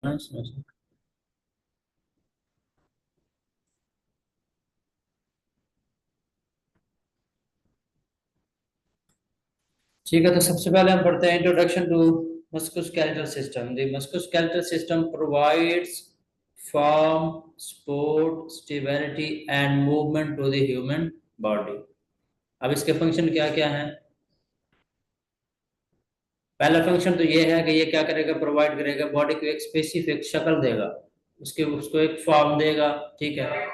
ठीक है, तो सबसे पहले हम पढ़ते हैं introduction to musculoskeletal system. The musculoskeletal system provides form, support, stability and movement to the human body. अब इसके फंक्शन क्या क्या हैं? पहला फंक्शन तो ये है कि ये क्या करेगा, प्रोवाइड करेगा, बॉडी को एक स्पेसिफिक शक्ल देगा, उसके उसको एक फॉर्म देगा। ठीक है।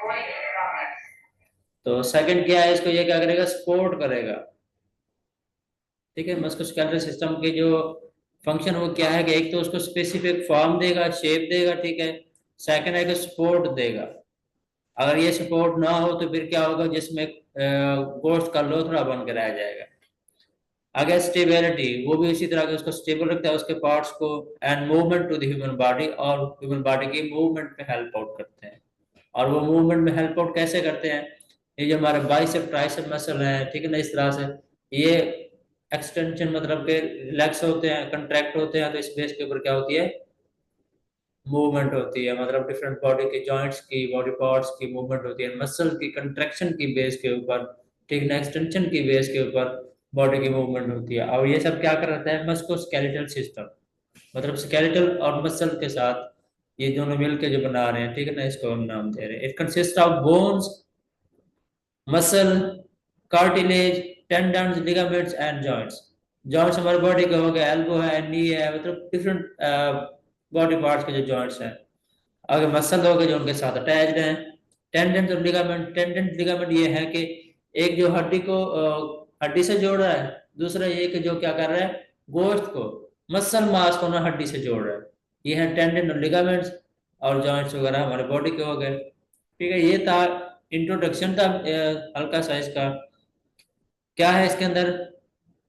तो सेकंड क्या है, इसको ये क्या करेगा, सपोर्ट करेगा। ठीक है, मस्कुलोस्केलेटल सिस्टम के जो फंक्शन वो क्या है कि एक तो उसको स्पेसिफिक फॉर्म देगा, शेप देगा। ठीक है। सेकंड है कि सपोर्ट देगा। अगर ये सपोर्ट ना हो तो फिर क्या होगा, जिसमें गोश्त का लोथड़ा बन के रह जाएगा। आगे स्टेबिलिटी, वो भी इसी तरह के उसको स्टेबल रखता है, उसके पार्ट्स को। And movement to the human body, और ह्यूमन बॉडी की मूवमेंट में हेल्प आउट करते हैं। और वो मूवमेंट में हेल्प आउट कैसे करते हैं? ये जो हमारे बाइसेप ट्राइसेप मसल है, ठीक है ना, इस तरह से ये एक्सटेंशन मतलब के रिलैक्स होते हैं, कंट्रैक्ट होते हैं, तो इस बेस के ऊपर क्या होती है, मूवमेंट होती है। मतलब डिफरेंट बॉडी के जॉइंट्स की, बॉडी पार्ट्स की मूवमेंट होती है, मसल की कंट्रैक्शन की बेस के ऊपर, ठीक ना, एक्सटेंशन की बेस के ऊपर बॉडी की मूवमेंट होती है। और ये सब क्या करता है, मस्कुलोस्केलेटल सिस्टम, मतलब स्केलेटल और मसल के साथ ये दोनों मिलकर जो बना रहे हैं, ठीक है ना, इसको हम नाम दे रहे हैं। It consist of bones, muscle, cartilage, tendons, ligaments and joints. Joints हमारी बॉडी का हो गया, एल्बो है, नी है, मतलब डिफरेंट बॉडी पार्ट्स के जो जॉइंट्स हैं। अगर मसल हो गए जो उनके साथ अटैच्ड हैं। टेंडेंट और लिगामेंट, टेंडेंट लिगामेंट ये है कि एक जो हड्डी को हड्डी से जोड़ रहा है, दूसरा ये कि जो क्या कर रहा है, गोश्त को, मसल मास को ना हड्डी से जोड़ रहा है। ये है टेंडेंट और लिगामेंट्स। और जॉइंट्स वगैरह हमारे बॉडी के हो गए। ठीक है, ये था इंट्रोडक्शन था हल्का सा इसका। क्या है इसके अंदर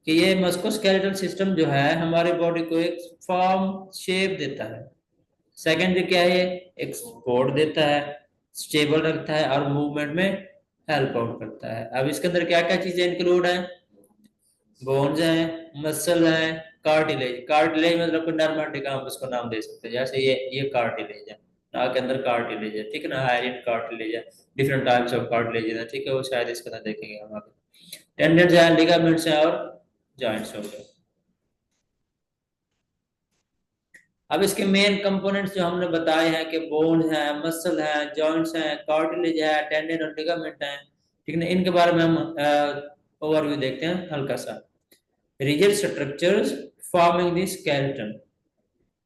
कि ये मस्कुलोस्केलेटल सिस्टम जो है हमारे बॉडी को एक फॉर्म, शेप देता है। सेकेंडरी क्या है, एक सपोर्ट देता है, स्टेबल रखता है, और मूवमेंट में हेल्प आउट करता है। अब इसके अंदर क्या क्या चीजें इंक्लूड है? बोन्स हैं, मसल है, कार्टिलेज। कार्टिलेज मतलब कोई नर्म हड्डी का हम उसको नाम दे सकते हैं, जैसे ये कार्टिलेज है, नाक के अंदर कार्टिलेज है, ठीक है ना, हाइलिन कार्टिलेज है। डिफरेंट टाइप्स ऑफ कार्टिलेज है, ठीक है, वो शायद इसके अंदर देखेंगे हम आगे। टेंडेंस है, लिगामेंट्स है, और जॉइंट्स हो गए। अब इसके मेन कंपोनेंट्स जो हमने बताए हैं कि बोन है, मसल है, जॉइंट्स हैं, कार्टिलेज है, टेंडन और लिगामेंट है, ठीक है ना, इनके बारे में हम ओवरव्यू देखते हैं हल्का सा। Rigid structures forming the skeleton,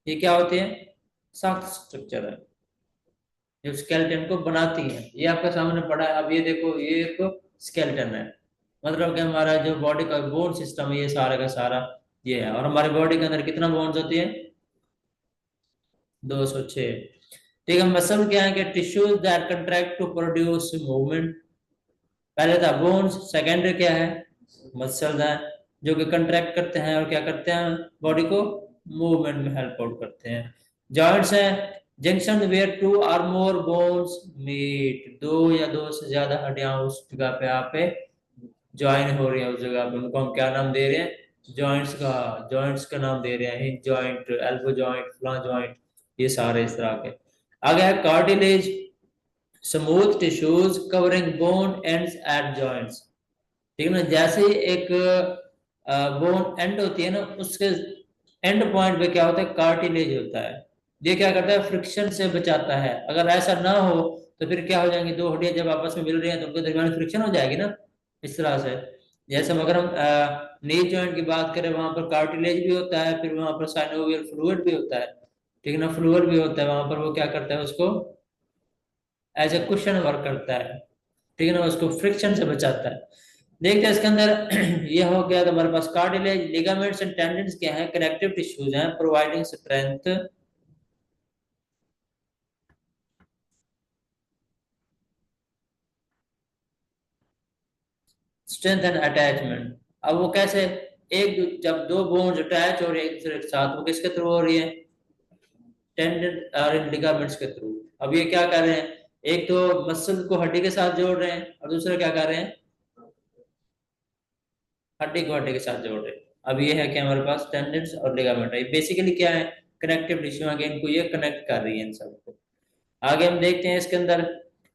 ये क्या होते हैं, सख्त स्ट्रक्चर है जो स्केलेटन को बनाती है। ये आपके सामने पड़ा है, अब ये देखो, ये एक स्केलेटन है, मतलब कि हमारा जो बॉडी का बोन सिस्टम है ये सारा का सारा ये है। और हमारी बॉडी के अंदर कितना बोन्स होती है? 206। ठीक है, मसल क्या है कि tissues that contract to produce movement. पहले था बोन्स, सेकेंडरी क्या है, मसल है, जो कि कंट्रैक्ट करते हैं और क्या करते हैं, बॉडी को मूवमेंट में हेल्प आउट करते हैं। जॉइंट्स है, जंक्शन वेयर टू और मोर बोन्स मीट, दो या दो से ज्यादा हड्डियां उस जगह पे आप पे ज्वाइन हो रही है, उस जगह पे उनको हम क्या नाम दे रहे हैं, जॉइंट्स का नाम दे रहे हैं, हिप जॉइंट, एल्बो जॉइंट, फ्लां जॉइंट, ये सारे इस तरह के। आगे है cartilage, smooth tissues covering bone ends at joints. ठीक है ना, जैसे ही एक बोन एंड होती है ना, उसके एंड पॉइंट पे क्या होता है, कार्टिलेज होता है। ये क्या करता है, फ्रिक्शन से बचाता है। अगर ऐसा ना हो तो फिर क्या हो जाएंगे, दो हड्डियां जब आपस में मिल रही हैं तो उनके दरमियान फ्रिक्शन हो जाएगी ना, इस तरह से। जैसे अगर हम नी जॉइंट की बात करें, वहां पर कार्टिलेज भी होता है, फिर वहां पर साइनोवियल फ्लूइड भी होता है, ठीक है ना, फ्लूइड भी होता है वहां पर, वो क्या करता है, उसको एज ए कुशन वर्क करता है, ठीक है ना, उसको फ्रिक्शन से बचाता है। देखते हैं इसके अंदर ये हो गया, तो हमारे पास कार्टिलेज, लिगामेंट्स एंड टेंडन्स क्या है, कनेक्टिव टिश्यूज हैं providing strength, strength and attachment. अब वो कैसे, जब दो बोन्स अटैच हो रहे हैं एक दूसरे के साथ, वो किसके थ्रू हो रही है, टेंडन और लिगामेंट्स के थ्रू। अब ये क्या कर रहे हैं, एक तो मसल को हड्डी के साथ जोड़ रहे हैं, और दूसरा क्या कर रहे हैं, हड्डी को हड्डी के साथ जोड़ रहे हैं। अब ये है कि हमारे पास टेंडन्स और लिगामेंट है, बेसिकली क्या है, कनेक्टिव टिश्यू है कि इनको ये कनेक्ट कर रही है इन सबको। आगे हम देखते हैं इसके अंदर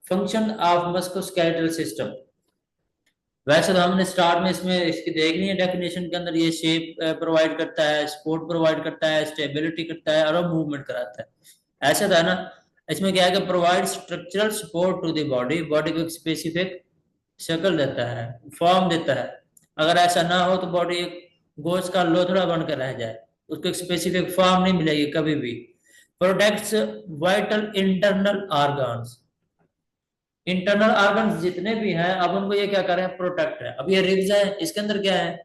फंक्शन ऑफ मस्कुलोस्केलेटल सिस्टम। वैसे तो हमने स्टार्ट में इसमें इसकी देख ली है डेफिनेशन के अंदर, ये शेप प्रोवाइड करता है, सपोर्ट प्रोवाइड करता है, स्टेबिलिटी करता है और मूवमेंट कराता है। ऐसा था ना, इसमें क्या है कि provide structural support to the body, body को एक स्पेसिफिक शक्ल देता है, फॉर्म देता है। अगर ऐसा ना हो तो बॉडी एक गोश्त का लोथड़ा बनकर रह जाए, उसको एक स्पेसिफिक फॉर्म नहीं मिलेगी कभी भी। Protects vital internal organs, internal organs जितने भी हैं अब उनको ये क्या कर रहे हैं, प्रोटेक्ट है। अब ये रिब्स है, इसके अंदर क्या है,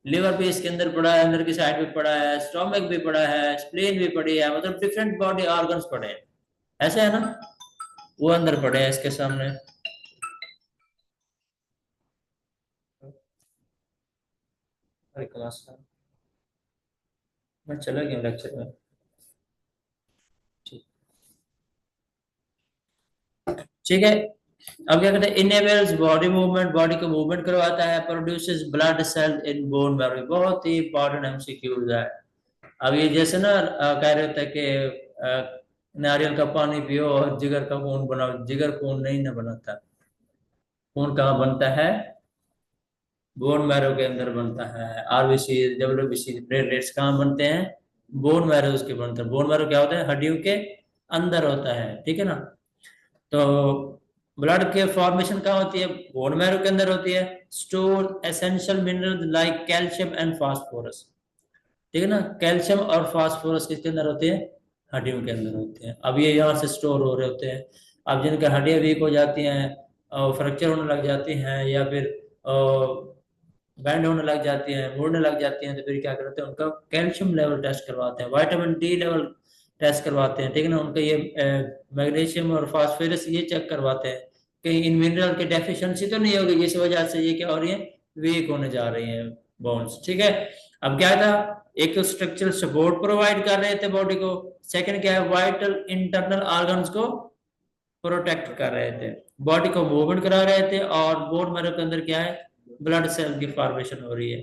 लिवर भी इसके अंदर पड़ा है, अंदर की साइड भी पड़ा है, स्टोमक भी पड़ा है, स्प्लीन भी पड़ी है, मतलब डिफरेंट बॉडी ऑर्गन्स पड़े हैं, ऐसे है ना, वो अंदर पड़े हैं इसके सामने। अरे क्लास मैं चला गया लेक्चर में। ठीक है, अब क्या कहते हैं, इनेबल्स बॉडी मूवमेंट, बॉडी को मूवमेंट करवाता है। Produces blood cell in bone marrow, बहुत ही इंपॉर्टेंट एमसीक्यूज है। अब ये जैसे ना कह रहे थे कि नारियल का पानी पियो और जिगर का खून बनाओ, जिगर खून नहीं ना बनाता, खून कहाँ बनता है, बोन मैरो के अंदर बनता है। आरबीसी, डब्ल्यूबीसी, प्लेटलेट्स कहाँ बनते हैं, बोन मैरो उसके बनते हैं। बोन मैरो क्या होता है, हड्डियों के अंदर होता है, ठीक है ना। तो ब्लड के फॉर्मेशन कहाँ होती है, बोन मैरो के अंदर होती है। Store essential minerals like calcium and phosphorus, ठीक है ना, कैल्शियम और फास्फोरस किसके अंदर होते हैं, हड्डियों के अंदर होते हैं। अब ये यहाँ से स्टोर हो रहे होते हैं। अब जिनके हड्डियाँ वीक हो जाती हैं और फ्रैक्चर होने लग जाती हैं या फिर बैंड होने लग जाती हैं, मुड़ने लग जाती हैं, तो फिर क्या करते हैं, उनका कैल्शियम लेवल टेस्ट करवाते हैं, विटामिन डी लेवल टेस्ट करवाते हैं, ठीक है ना, उनका ये मैग्नीशियम और फास्फोरस ये चेक करवाते हैं कि इन मिनरल की डेफिशिएंसी तो नहीं होगी, जिस वजह से ये क्या हो रही है, वीक होने जा रही हैं बोन्स, ठीक है। अब क्या था, एक तो स्ट्रक्चरल सपोर्ट प्रोवाइड कर रहे थे बॉडी को, सेकंड क्या है, वाइटल इंटरनल ऑर्गन्स को प्रोटेक्ट कर रहे थे, बॉडी को मूवमेंट करा रहे थे, और बोन मैरो के अंदर क्या है, ब्लड सेल की फॉर्मेशन हो रही है,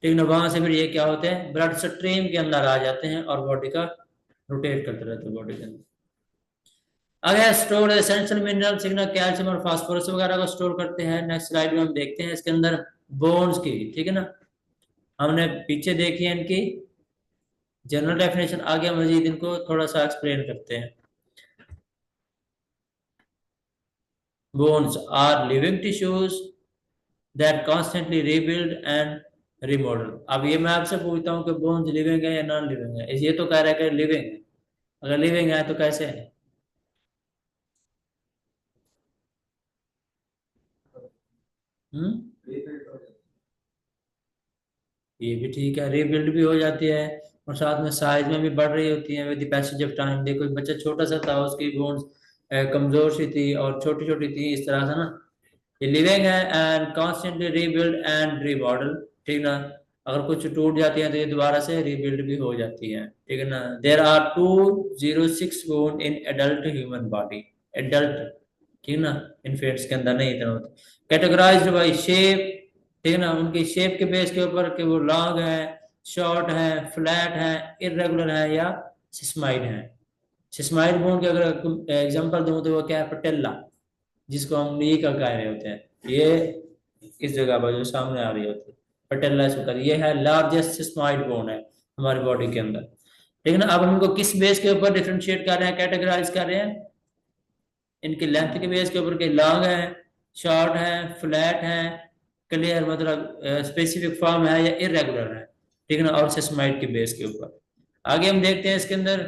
ठीक है। वहां से फिर ये क्या होते हैं, ब्लड स्ट्रीम के अंदर आ जाते हैं और बॉडी का रोटेट करते रहते हैं बॉडी के अंदर। अगर store essential mineral, signal calcium और फास्फोरस वगैरह को स्टोर करते हैं। नेक्स्ट स्लाइड में हम देखते हैं इसके अंदर बोन्स की, ठीक है ना, हमने पीछे देखी है इनकी जनरल डेफिनेशन, आगे मजीद इनको थोड़ा सा एक्सप्लेन करते हैं। Bones are living tissues that constantly rebuild and remodel. अब ये मैं आपसे पूछता हूँ कि बोन्स लिविंग है या नॉन लिविंग है, ये तो कह रहा है कि लिविंग है। अगर लिविंग है तो कैसे है, हम्म, ये भी ठीक है, रीबिल्ड भी हो जाती है और साथ में साइज में भी बढ़ रही होती है with the passage of time. देखो एक बच्चा छोटा सा था, उसकी बोन्स कमजोर सी थी और छोटी छोटी थी, इस तरह से ना। ये लिविंग है and constantly rebuild and remodel, ठीक ना। अगर कुछ टूट जाती है तो ये दोबारा से रीबिल्ड भी हो जाती है, ठीक है ना। There are 206 bone in adult human body, adult, ठीक ना, इन्फेंट्स के अंदर नहीं इतना होता। कैटेगराइज्ड बाय शेप, ठीक है ना, उनकी शेप के बेस के ऊपर कि वो लॉन्ग है, शॉर्ट है, फ्लैट है, इरेगुलर है या सिस्माइड है। सिस्माइड बोन की अगर एग्जांपल दूं तो वो क्या है, पटेला, जिसको हम नी का कह रहे होते हैं, ये इस जगह पर जो सामने आ रही होती है पटेला सुकर, ये है लार्जेस्ट सिस्माइड बोन है हमारी बॉडी के अंदर, ठीक है ना। अब हम इनको किस बेस के ऊपर डिफरेंशिएट कर रहे हैं, कैटेगराइज कर रहे हैं, इनकी लेंथ के बेस के ऊपर के लॉन्ग है, शॉर्ट है, फ्लैट है, क्लियर मतलब स्पेसिफिक फॉर्म है या इरेगुलर है, ठीक है ना, और सिस्माइड के बेस के ऊपर। आगे हम देखते हैं इसके अंदर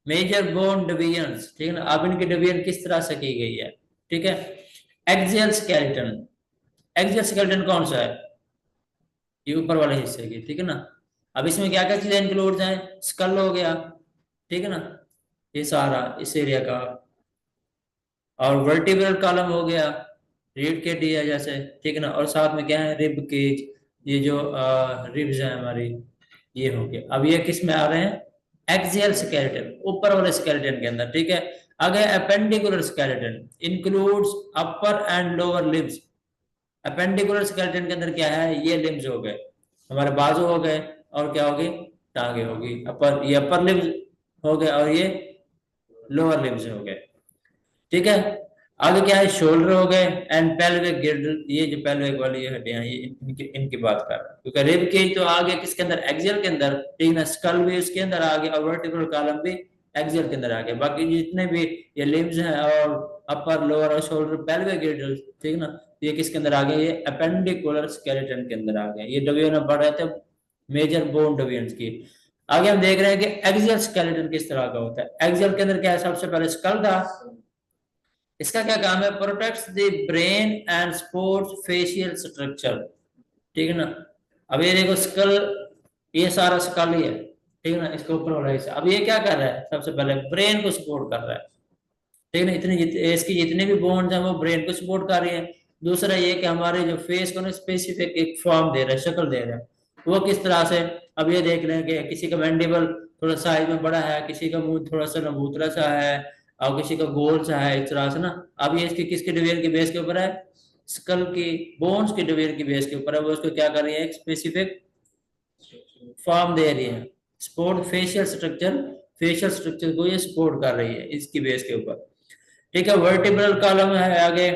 मेजर बोन डिवीजन्स, ठीक है ना। अब इनकी डिवीजन किस तरह से की गई है, ठीक है। एक्सियल स्केलेटन, एक्सियल स्केलेटन कौन सा है, ये ऊपर वाले हिस्से की, ठीक है ना। अब इसमें क्या क्या चीजें इंक्लूड हैं, स्कल हो गया, ठीक है ना, ये सारा इस एरिया का, और वर्टिब्रल कॉलम हो गया, रीढ़ के डी है जैसे, ठीक है ना, और साथ में क्या है, रिब केज, ये जो रिब्स है हमारी, ये हो गया। अब ये किस में आ रहे हैं, एक्सियल स्केलेटन, ऊपर वाले स्केलेटन के अंदर, ठीक है। आगे appendicular skeleton includes upper and lower limbs. Appendicular skeleton के अंदर क्या है, ये लिम्स हो गए, हमारे बाजू हो गए, और क्या होगी, टांगे होगी। अपर, ये अपर लिम्स हो गए और ये लोअर लिम्स हो गए, ठीक है। आगे क्या है, शोल्डर हो गए एंड पेल्विक गिर्डल, ये जो पेल्विक वाली ये हड्डियां, ये इनकी इनकी बात कर रहा है, क्योंकि रिब केज तो आ गया किसके अंदर, एक्सियल के अंदर, ठीक ना। स्कल भी उसके अंदर आ गया और वर्टिब्रल कॉलम भी एक्सियल के अंदर आ गया। बाकी जितने भी ये लिम्स हैं और अपर लोअर और शोल्डर पेल्विक गिर्डल, ठीक ना, ये किसके अंदर आ गया, ये अपेंडिकुलर स्केलेटन के अंदर आ गया। ये डिवीजन पढ़ रहे थे मेजर बोन डिवीजन की। आगे हम देख रहे हैं कि एक्सियल स्केलेटन किस तरह का होता है। एक्सियल के अंदर क्या है, सबसे पहले स्कल था, इसका क्या काम है, protects the brain and supports facial structure, ठीक है ना। अब ये देखो स्कल, ये सारा स्कल ही है, ठीक है ना, इसके ऊपर वाला हिस्सा। अब ये क्या कर रहा है, सबसे पहले ब्रेन को सपोर्ट कर रहा है, ठीक है ना। इसकी जितने भी बोन्स हैं वो ब्रेन को सपोर्ट कर रही हैं। दूसरा ये कि हमारे जो फेस को ना स्पेसिफिक एक फॉर्म दे रहा है, शक्ल दे रहा है। वो किस तरह से, अब ये देख रहे हैं कि किसी का मैंडिबल थोड़ा साइज में बड़ा है, किसी का मुंह थोड़ा सा नबूतरा सा है, और किसी का गोल सा है, इस तरह से ना। अब ये इसकी किसके डिवीजन की बेस के ऊपर है, स्कल की बोन्स के डिवीजन की बेस के ऊपर है। वो उसको क्या कर रही है, एक स्पेसिफिक फॉर्म दे रही है, support facial structure, facial structure को ये सपोर्ट कर रही है इसकी बेस के ऊपर, ठीक है। वर्टिब्रल कॉलम है आगे,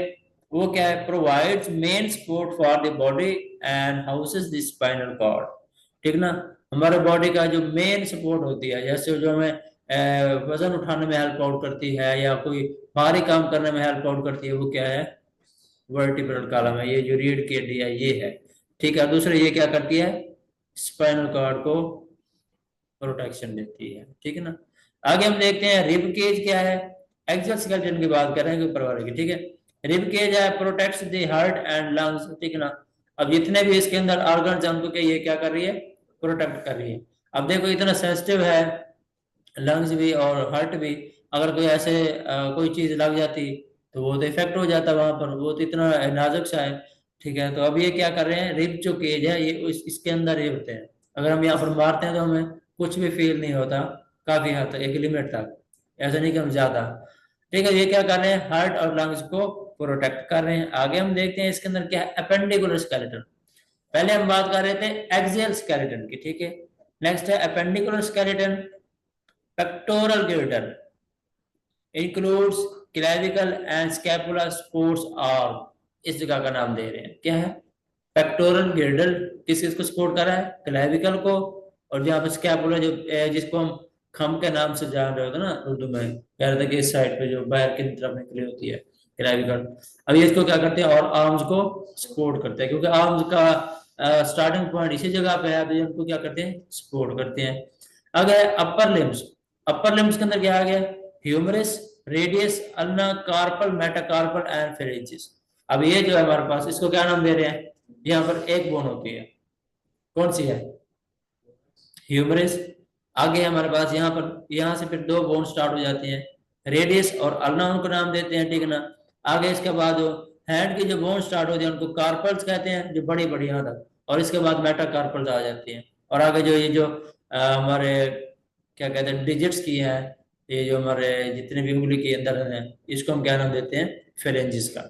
वो क्या है, provides main support for the body and houses the spinal cord, ठीक ना। हमारे बॉडी का जो मेन सपोर्ट होती है, जैसे जो हमें वजन उठाने में हेल्प आउट करती है या कोई भारी काम करने में हेल्प आउट करती है, वो क्या है, वर्टिब्रल कॉलम है। ये जो रीढ़ की हड्डी है ये है, ठीक है। दूसरा ये क्या करती है, स्पाइनल कॉर्ड को प्रोटेक्शन देती है, ठीक है ना। आगे हम देखते हैं रिब केज क्या है। एक्सियल स्केलेटन की बात कर रहे हैं ऊपर वाले की, ठीक है। रिब केज है, protects the heart and lungs, ठीक है ना। अब जितने भी इसके अंदर ऑर्गन्स हैं उनको क्या, ये क्या कर रही है, प्रोटेक्ट कर रही है। अब देखो इतना सेंसिटिव है लंग्स भी और हार्ट भी, अगर कोई ऐसे कोई चीज लग जाती तो वो तो इफेक्ट हो जाता वहां पर, वो तो इतना नाजुक सा है, ठीक है। तो अब ये क्या कर रहे हैं, रिब जो केज है ये इसके अंदर ये होते हैं। अगर हम यहाँ पर मारते हैं तो हमें कुछ भी फील नहीं होता, काफी हद तक, एक लिमिट तक, ऐसा नहीं कि हम ज्यादा, ठीक है। ये क्या कर रहे हैं, हार्ट और लंग्स को प्रोटेक्ट कर रहे हैं। आगे हम देखते हैं इसके अंदर क्या है, अपेंडिकुलर स्केलेटन। पहले हम बात कर रहे थे एक्सियल स्केलेटन की, ठीक है। नेक्स्ट है appendicular skeleton. Pectoral गिर्डल includes clavicle and scapula supports arm, इस जगह का नाम दे रहे हैं, क्या है, पेक्टोरल गिर्डल किस किस को सपोर्ट कर रहा है, क्लेविकल को, और जहाँ पे स्कैपुला जो जिसको हम खम के नाम से जान रहे होते हैं ना उर्दू में, कह रहे थे कि इस साइड पे जो बाहर की तरफ निकली होती है, क्लेविकल। अब ये इसको क्या करते हैं, और आर्म्स को सपोर्ट करते हैं, क्योंकि आर्म्स का स्टार्टिंग पॉइंट इसी जगह पे है, तो ये उनको क्या करते हैं, सपोर्ट करते हैं। अगर अपर लिम्स, अपर लिम्स के अंदर क्या आ गया, humerus, radius, ulna, carpal, metacarpal and phalanges. अब ये जो है हमारे पास, इसको क्या नाम दे रहे हैं, यहाँ पर एक बोन होती है, कौन सी है, ह्यूमरस। आगे हमारे पास यहाँ पर, यहाँ से फिर दो बोन स्टार्ट हो जाती हैं, रेडियस और अल्ना उनको नाम देते हैं, ठीक है ना। आगे इसके बाद जो हैंड की जो बोन स्टार्ट होती है उनको कार्पल्स कहते हैं, जो बड़ी बड़ी यहाँ तक, और इसके बाद मेटाकार्पल्स आ जाती हैं। और आगे जो ये जो हमारे क्या कहते हैं डिजिट्स की है, ये जो हमारे जितने भी उंगली के अंदर है, इसको हम क्या नाम देते हैं, फेरेंजिस का,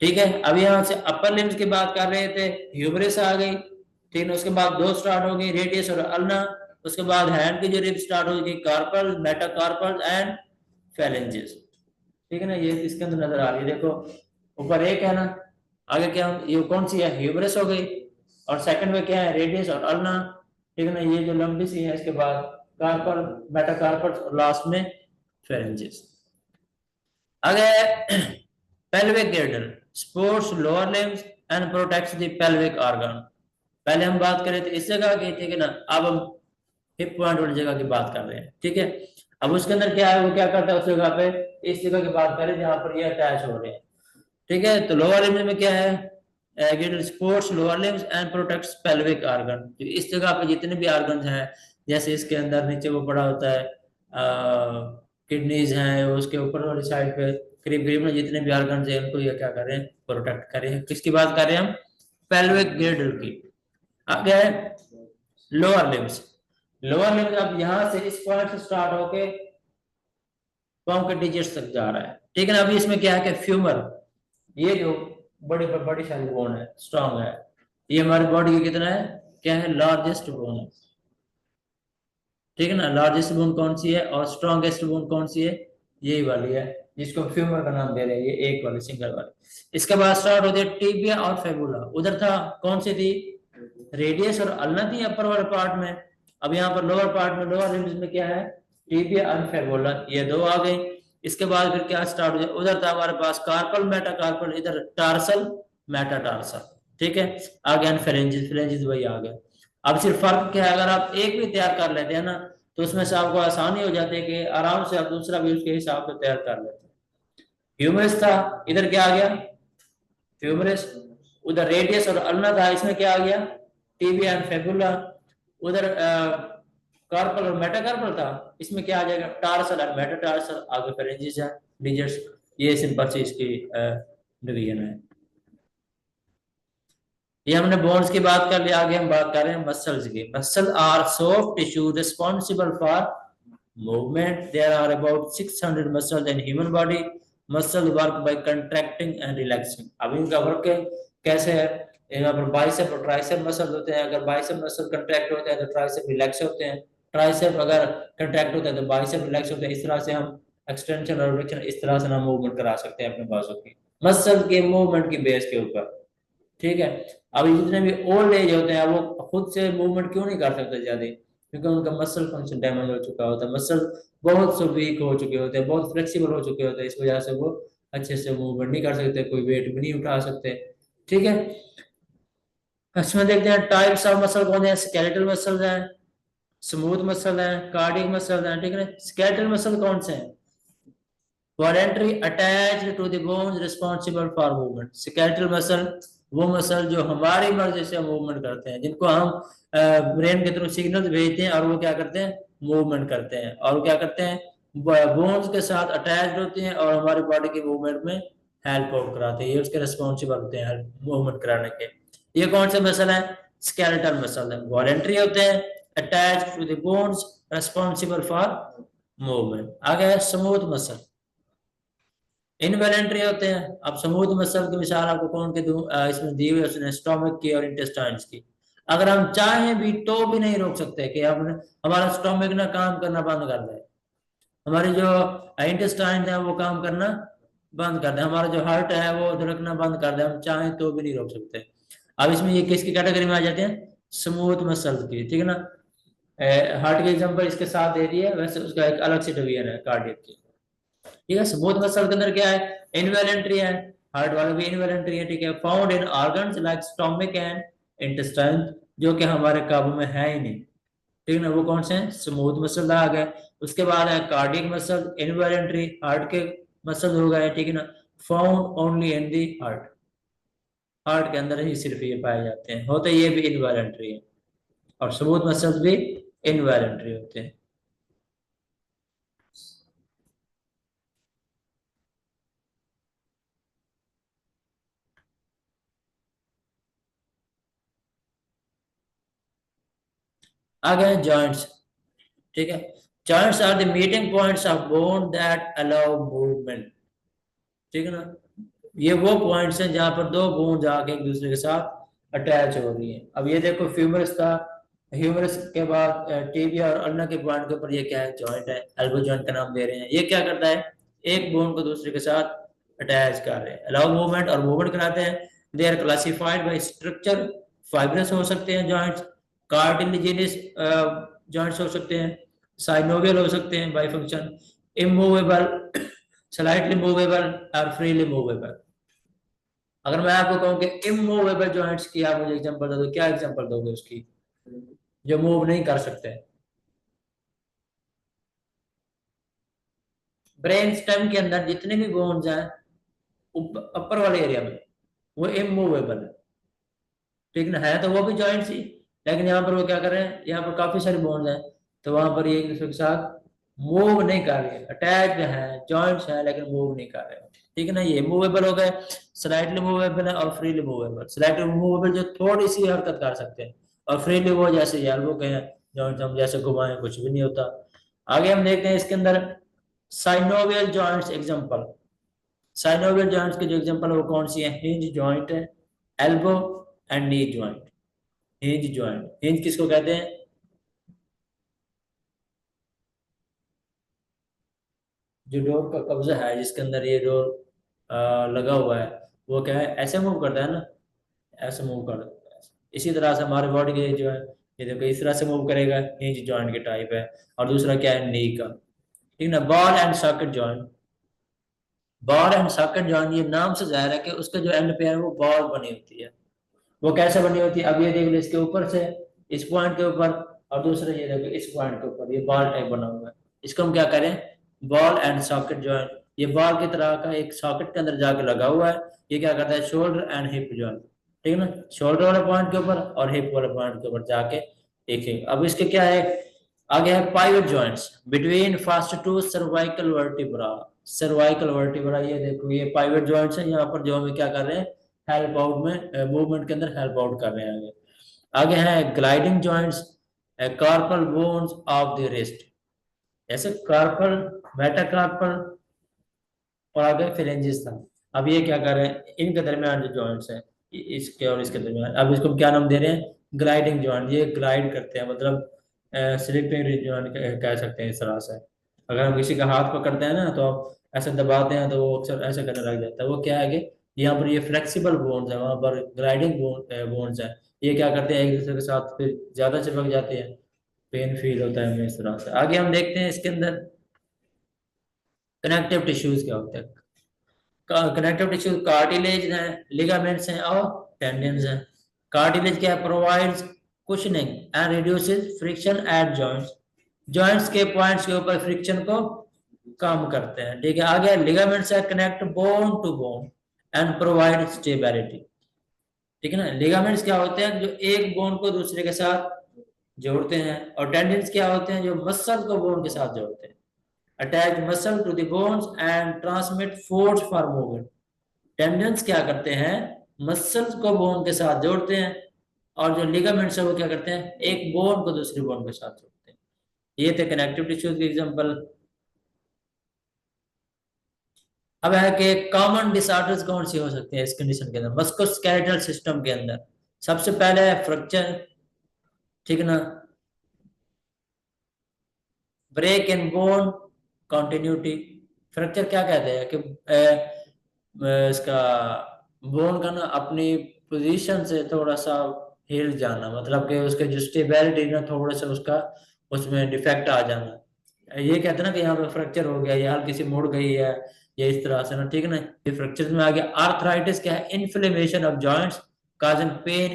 ठीक है। अब यहाँ से अपर लिम्स की बात कर रहे थे, ह्यूमरस आ गई, ठीक है। उसके बाद दो स्टार्ट हो गई, रेडियस और अल्ना। उसके बाद हैंड की जो रिब स्टार्ट हो गई, कार्पल, मेटाकार्पल एंड फेरेंजिस, ठीक है ना। ये इसके अंदर नजर आ रही है, देखो ऊपर एक है ना, आगे क्या, ये कौन सी है, ह्यूमरस हो गई, और सेकंड में क्या है, रेडियस और अल्ना, ठीक है ना। ये जो लंबी सी है, इसके बाद कार्पल, मेटाकार्पल और लास्ट में फेरेंजिस। आगे pelvic गिर्डल supports lower limbs and protects the pelvic organ. पहले हम बात करें थे इस जगह की, ठीक है ना। अब हम हिप पॉइंट वाली जगह की बात कर रहे हैं, ठीक है। अब उसके अंदर क्या है, वो क्या करता है उस जगह पे, इस जगह की बात करें जहां पर ये अटैच हो रहे हैं, ठीक है। तो लोअर लिम्स में क्या है, sports lower limbs and protects pelvic organ. तो इस जगह पे जितने भी ऑर्गन हैं, जैसे इसके अंदर नीचे वो पड़ा होता है किडनीज हैं, उसके ऊपर वाली साइड पे करीब करीब में जितने भी ऑर्गन हैं उनको ये क्या करें, प्रोटेक्ट करें। किसकी बात कर रहे हैं हम, पेल्विक गिर्डल की। आगे है लोअर लिम्स। लोअर लिम्स अब यहाँ से इस पॉइंट से स्टार्ट होके पांव के डिजिट्स तक जा रहा है, ठीक है ना। अभी इसमें क्या है कि फ्यूमर, ये जो बड़ी बड़ी सारी बोन है, स्ट्रांग है, ये हमारी बॉडी की कितना है क्या है, लार्जेस्ट बोन है, ठीक है ना। लार्जेस्ट बोन कौन सी है और स्ट्रॉन्गेस्ट बोन कौन सी है, यही वाली है, जिसको फ्यूमर का नाम दे रहे हैं, ये एक वाली सिंगल वाली। इसके बाद स्टार्ट होते हैं टीबिया और फेबुला। उधर था कौन सी थी, रेडियस और अल्ना थी अपर वाले पार्ट में। अब यहाँ पर लोअर पार्ट में, लोअर लिम्स में क्या है, टीबिया और फेबुला, ये दो आ गई। इसके बाद फिर क्या स्टार्ट हो जाए, उधर था हमारे पास कार्पल मेटाकार्पल, इधर टार्सल मेटाटार्सल, ठीक है। आगे फेरेंजिस, फेरेंजिस वही आ गया। अब सिर्फ फर्क क्या है, अगर आप एक भी तैयार कर लेते हैं ना, तो उसमें से आपको आसानी हो जाती है कि आराम से आप दूसरा भी उसके हिसाब से तैयार कर लेते हैं। ह्यूमरस था, इधर क्या आ गया, ह्यूमरस। उधर रेडियस और अल्ना था, इसमें क्या आ गया, टीबिया एंड फेबुला। उधर कार्पल और मेटाकार्पल था, इसमें क्या आ जाएगा, टार्सल और मेटाटार्सल। आगे फेरेंजिस है, डिजिट्स। ये सिंपल सी इसकी डिवीजन है। ये हमने बोन्स की बात कर लिया, आगे हम बात कर रहे हैं मसल्स की। Muscle are soft tissue responsible for movement. There are about 600 muscles in human body. Muscle work by contracting and relaxing. अब इनका वर्क कैसे है, यहाँ पर बाइसेप और ट्राइसेप मसल होते हैं। अगर बाइसेप मसल कंट्रैक्ट होते हैं तो ट्राइसेप रिलैक्स होते हैं। ट्राइसेप अगर कंट्रैक्ट होता है तो बाइसेप रिलैक्स होते हैं। इस तरह से हम एक्सटेंशन और रिडक्शन, इस तरह से हम मूवमेंट करा सकते हैं अपने बाजू की, मसल के मूवमेंट की बेस के ऊपर, ठीक है। अभी जितने भी ओल्ड एज होते हैं वो खुद से मूवमेंट क्यों नहीं कर सकते ज्यादा, क्योंकि उनका मसल फंक्शन डैमेज हो चुका होता है, मसल बहुत से वीक हो चुके होते हैं, बहुत फ्लेक्सिबल हो चुके होते हैं, इस वजह से वो अच्छे से मूवमेंट नहीं कर सकते, कोई वेट भी नहीं उठा सकते, ठीक है। इसमें देखते हैं टाइप्स ऑफ मसल कौन है, स्केलेटल मसल है, स्मूथ मसल है, कार्डियक मसल है, ठीक है। स्केलेटल मसल कौन से हैं, voluntary attached to the bones responsible for movement. Skeletal muscle वो मसल जो हमारी मर्जी से मूवमेंट करते हैं, जिनको हम ब्रेन के थ्रू सिग्नल भेजते हैं और वो क्या करते हैं, मूवमेंट करते हैं, और वो क्या करते हैं, बोन्स के साथ अटैच्ड होते हैं और हमारी बॉडी के मूवमेंट में हेल्प आउट कराते हैं, ये उसके रिस्पॉन्सिबल होते हैं मूवमेंट कराने के। ये कौन से मसल है, स्केलेटल मसल है, वॉलेंट्री होते हैं, attached to the bones, responsible for movement. आगे स्मूथ मसल, इनवॉलेंट्री होते हैं। अब स्मूथ मसल की मिसाल आपको कौन के दूं, इसमें दी हुई है उसने, स्टोमक की और इंटेस्टाइन्स की। अगर हम चाहें भी तो भी नहीं रोक सकते कि अब हमारा स्टोमक ना काम करना बंद कर दे, हमारी जो इंटेस्टाइन है वो काम करना बंद कर दे, हमारा जो हार्ट है वो धड़कना बंद कर दे, हम चाहें तो भी नहीं रोक सकते। अब इसमें ये किसकी कैटेगरी में आ जाते हैं, स्मूथ मसल की, ठीक है ना। हार्ट की एग्जांपल इसके साथ दे दी है, वैसे उसका एक अलग से डिवीजन है कार्डियक की, ठीक है। स्मूथ मसल के अंदर क्या है, इनवॉलेंट्री है, हार्ट वाला भी इनवॉलेंट्री है, ठीक है। Found in organs like stomach and intestine, जो कि हमारे काबू में है ही नहीं, ठीक है ना। वो कौन से हैं, स्मूथ मसल आ गए। उसके बाद है कार्डियक मसल, इनवॉलेंट्री, हार्ट के मसल हो गए, ठीक है ना। Found only in the heart, heart के अंदर ही सिर्फ ये पाए जाते हैं, होते ये भी इनवॉलेंट्री है, और स्मूथ मसल्स भी इनवॉलेंट्री होते हैं। आगे जॉइंट्स, ठीक है। Joints are the meeting points of bone that allow movement, ठीक है ना। ये वो पॉइंट्स हैं जहां पर दो बोन जाके एक दूसरे के साथ अटैच हो रही हैं। अब ये देखो फ्यूमरस था, ह्यूमरस के बाद टीबिया और अल्ना के पॉइंट के ऊपर ये क्या है, जॉइंट है, एल्बो जॉइंट का नाम दे रहे हैं। ये क्या करता है, एक बोन को दूसरे के साथ अटैच कर रहे हैं, अलाउ मूवमेंट और मूवमेंट कराते हैं। They are classified by structure, fibrous हो सकते हैं जॉइंट्स, कार्टिलेजिनस जॉइंट्स हो सकते हैं, साइनोवियल हो सकते हैं by function, immovable, slightly movable और फ्रीली मूवेबल। अगर मैं आपको कहूं कि इमूवेबल जॉइंट्स की आप मुझे एग्जांपल दे दो, क्या एग्जांपल दोगे उसकी, जो मूव नहीं कर सकते। ब्रेन स्टेम के अंदर जितने भी बोन्स हैं अपर वाले एरिया में, वो इमूवेबल है, ठीक ना, है तो वो भी जॉइंट्स ही, लेकिन यहाँ पर वो क्या कर रहे हैं, यहाँ पर काफी सारे बोन्स हैं, तो वहां पर ये एक दूसरे के साथ मूव नहीं कर रहे, अटैच्ड है, जॉइंट्स है लेकिन मूव नहीं कर रहे, ठीक है ना। ये मूवेबल हो गए, स्लाइटली मूवेबल है और फ्रीली मूवेबल। स्लाइटली मूवेबल जो थोड़ी सी हरकत कर सकते हैं, और फ्रीली वो जैसे यार वो कहें जॉइंट्स हम जैसे घुमाएं कुछ भी नहीं होता। आगे हम देखते हैं इसके अंदर synovial joints example. Synovial joints के जो एग्जांपल है वो कौन सी है, हिंज जॉइंट है, elbow and knee joint. Hinge joint, hinge किसको कहते हैं? जो डोर का कब्जा है, जिसके अंदर ये डोर लगा हुआ है, वो क्या है, ऐसे मूव करता है ना, ऐसे मूव करता है। इसी तरह से हमारे बॉडी के जो है, ये देखो इस तरह से मूव करेगा, हिंज जॉइंट के टाइप है। और दूसरा क्या है, नी का, ठीक ना। Ball and socket joint, ball and socket joint, ये नाम से जाहिर है कि उसका जो एंड पे है वो बॉल बनी होती है। वो कैसे बनी होती है, अब ये देख लो, इसके ऊपर से इस पॉइंट के ऊपर, और दूसरा ये देखो इस पॉइंट के ऊपर, ये बॉल टाइप बना हुआ है। इसको हम क्या करें, बॉल एंड सॉकेट जॉइंट। ये बॉल की तरह का एक सॉकेट के अंदर जाके लगा हुआ है। ये क्या करता है, शोल्डर एंड हिप जॉइंट, ठीक है ना। शोल्डर वाले पॉइंट के ऊपर और हिप वाले पॉइंट के ऊपर जाके देखेंगे। अब इसके क्या है, आगे है pivot joints between first two cervical vertebra. Cervical vertebra, ये देखो ये पाइवट जॉइंट्स है, यहाँ पर जो हमें क्या कर रहे हैं, हेल्प आउट में, मूवमेंट के अंदर हेल्प आउट कर रहे हैं। आगे आगे है gliding joints, carpal bones of the wrist, ऐसे कार्पल, मेटाकार्पल, और आगे फिलेंजिस था। अब ये क्या कर रहे हैं, इनके दरमियान जो जॉइंट्स हैं, इसके और इसके दरमियान, अब इसको क्या नाम दे रहे हैं, ग्लाइडिंग जॉइंट। ये ग्लाइड करते हैं, मतलब स्लिपिंग जॉइंट कह सकते हैं इस तरह से। अगर हम किसी का हाथ पकड़ते हैं ना, तो आप ऐसे दबाते हैं तो वो अक्सर ऐसे करने लग जाता है। वो क्या है कि यहाँ पर ये फ्लेक्सिबल बोन्स है, वहां पर ग्लाइडिंग बोन्स है। ये क्या करते हैं, एक दूसरे के साथ फिर ज्यादा चिपक जाते हैं, पेन फील होता है हमें इस तरह से। आगे हम देखते हैं इसके अंदर कनेक्टिव टिश्यूज क्या होते हैं। कनेक्टिव टिश्यू कार्टिलेज हैं, लिगामेंट्स हैं और टेंडन्स हैं। कार्टिलेज क्या provides cushioning and reduces friction at joints, joints के पॉइंट्स के ऊपर फ्रिक्शन को कम करते हैं, ठीक है। आगे लिगामेंट्स है connect bone to bone and provide stability, ठीक है ना। लिगामेंट्स क्या होते हैं, जो एक बोन को दूसरे के साथ जोड़ते हैं, और टेंडन्स क्या होते हैं, जो मसल को बोन के साथ जोड़ते हैं। Attach muscle to the bones and transmit force for movement. Tendons क्या करते हैं, मसल्स को बोन के साथ जोड़ते हैं, और जो लिगामेंट्स है वो क्या करते हैं, एक बोन को दूसरी बोन के साथ जोड़ते हैं। ये थे कनेक्टिव टिश्यूज के एग्जांपल। अब है कि कॉमन डिसऑर्डर्स कौन सी हो सकते हैं इस कंडीशन के अंदर, मस्कुलोस्केलेटल सिस्टम के अंदर। सबसे पहले है फ्रैक्चर, ठीक है ना, break in bone continuity. Fracture क्या कहते हैं कि इसका बोन का ना अपनी पोजीशन से थोड़ा सा हिल जाना, मतलब कि उसके जो स्टेबिलिटी ना थोड़ा सा उसका उसमें डिफेक्ट आ जाना। ये कहते हैं ना कि यहाँ पे फ्रैक्चर हो गया, या हल्की सी मुड़ गई है, या इस तरह से ना, ठीक है ना। ये फ्रैक्चर में आ गया। आर्थराइटिस क्या है, inflammation of joints causing pen